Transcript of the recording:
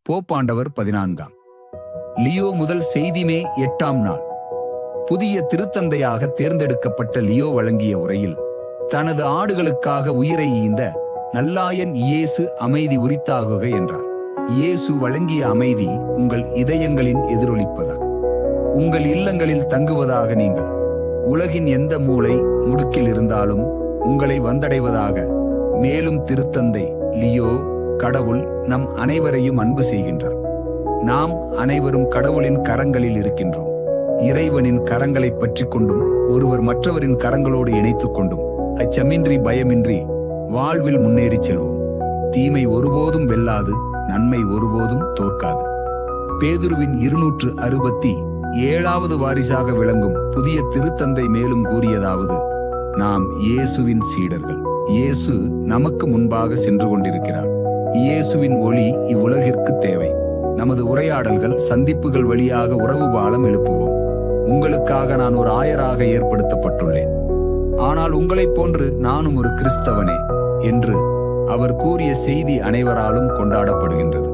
போப்பாண்டவர் 14. Leo முதல் செய்திமே 8ஆம் நாள். புதிய திருத்தந்தையாக தேர்ந்தெடுக்கப்பட்ட லியோ வழங்கிய உரையில், தனது ஆடுகளுக்காக உயிரை ஈந்த நல்லாயன் இயேசு அமைதி உரித்தாகுக என்றார். இயேசு வழங்கிய அமைதி உங்கள் இதயங்களின் எதிரொலிப்பதாக, உங்கள் இல்லங்களில் தங்குவதாக, நீங்கள் உலகின் எந்த மூலை முடுக்கில் இருந்தாலும் உங்களை வந்தடைவதாக. மேலும் திருத்தந்தை லியோ, கடவுள் நம் அனைவரையும் அன்பு செய்கின்றார். நாம் அனைவரும் கடவுளின் கரங்களில் இருக்கின்றோம். இறைவனின் கரங்களை பற்றி கொண்டும் ஒருவர் மற்றவரின் கரங்களோடு இணைத்துக் கொண்டும் அச்சமின்றி பயமின்றி வாழ்வில் முன்னேறி செல்வோம். தீமை ஒருபோதும் வெல்லாது, நன்மை ஒருபோதும் தோற்காது. பேதுருவின் 267வது வாரிசாக விளங்கும் புதிய திருத்தந்தை மேலும் கூறியதாவது: நாம் இயேசுவின் சீடர்கள். இயேசு நமக்கு முன்பாக சென்று கொண்டிருக்கிறார். இயேசுவின் ஒளி இவ்வுலகிற்கு தேவை. நமது உரையாடல்கள், சந்திப்புகள் வழியாக உறவு பாலம் எழுப்புவோம். உங்களுக்காக நான் ஒரு ஆயராக ஏற்படுத்தப்பட்டுள்ளேன், ஆனால் உங்களைப் போன்று நானும் ஒரு கிறிஸ்தவனே என்று அவர் கூறிய செய்தி அனைவராலும் கொண்டாடப்படுகின்றது.